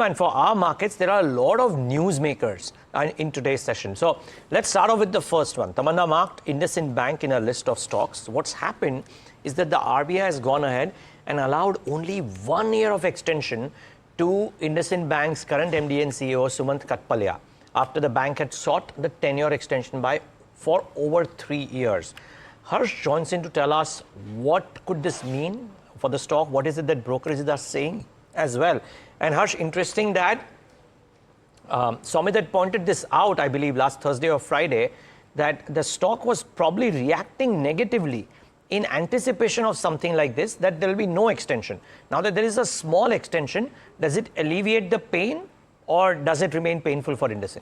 And for our markets, there are a lot of newsmakers in today's session. So let's start off with the first one. Tamanna marked IndusInd Bank in a list of stocks. What's happened is that the RBI has gone ahead and allowed only 1 year of extension to IndusInd Bank's current MD and CEO Sumanth Kathpalia after the bank had sought the tenure extension for over 3 years. Harsh joins in to tell us what could this mean for the stock. What is it that brokerages are saying as well? And Harsh, interesting that Sumit had pointed this out, I believe, last Thursday or Friday, that the stock was probably reacting negatively in anticipation of something like this, that there will be no extension. Now that there is a small extension, does it alleviate the pain or does it remain painful for IndusInd?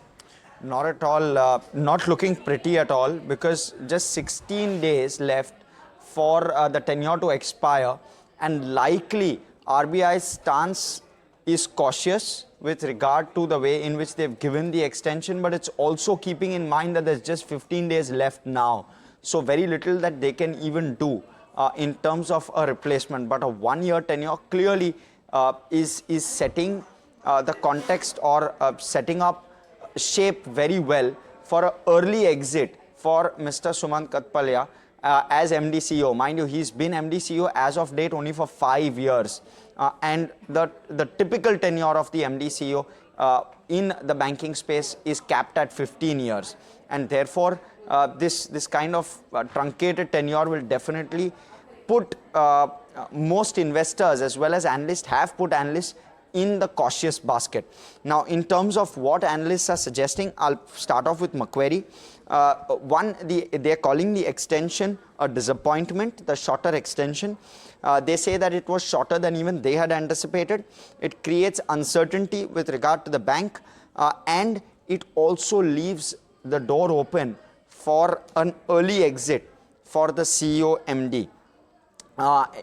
Not at all, not looking pretty at all, because just 16 days left for the tenure to expire, and likely RBI's stance is cautious with regard to the way in which they've given the extension, but it's also keeping in mind that there's just 15 days left now. So very little that they can even do in terms of a replacement. But a 1 year tenure clearly is setting the context or setting up shape very well for an early exit for Mr. Sumanth Kathpalia as MD CEO. Mind you, he's been MD CEO as of date only for 5 years. And the typical tenure of the MD CEO in the banking space is capped at 15 years. And therefore, this kind of truncated tenure will definitely put most investors as well as analysts have put analysts in the cautious basket. Now, in terms of what analysts are suggesting, I'll start off with Macquarie. They're calling the extension a disappointment, the shorter extension. They say that it was shorter than even they had anticipated. It creates uncertainty with regard to the bank, and it also leaves the door open for an early exit for the CEO MD.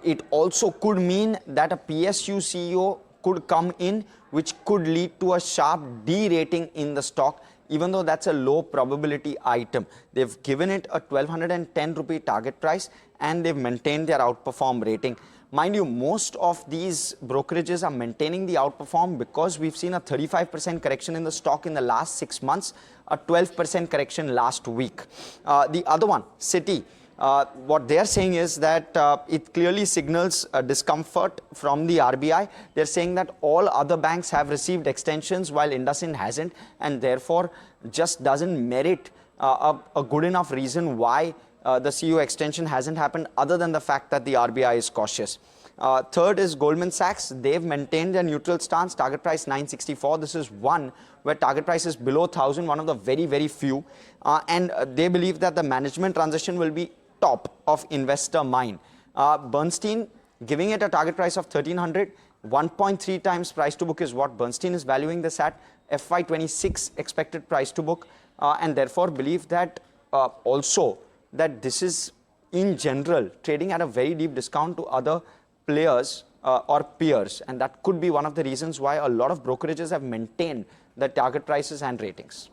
It also could mean that a PSU CEO could come in, which could lead to a sharp de-rating in the stock, even though that's a low probability item. They've given it a 1210 rupee target price and they've maintained their outperform rating. Mind you, most of these brokerages are maintaining the outperform because we've seen a 35% correction in the stock in the last 6 months, a 12% correction last week. The other one, Citi, what they're saying is that it clearly signals discomfort from the RBI. They're saying that all other banks have received extensions while IndusInd hasn't, and therefore just doesn't merit a good enough reason why the CEO extension hasn't happened, other than the fact that the RBI is cautious. Third is Goldman Sachs. They've maintained a neutral stance, target price 964. This is one where target price is below 1,000, one of the very, very few. And they believe that the management transition will be top of investor mind. Bernstein, giving it a target price of 1,300, 1.3 times price to book is what Bernstein is valuing this at, FY26 expected price to book, and therefore believe that also that this is in general trading at a very deep discount to other players or peers, and that could be one of the reasons why a lot of brokerages have maintained the target prices and ratings.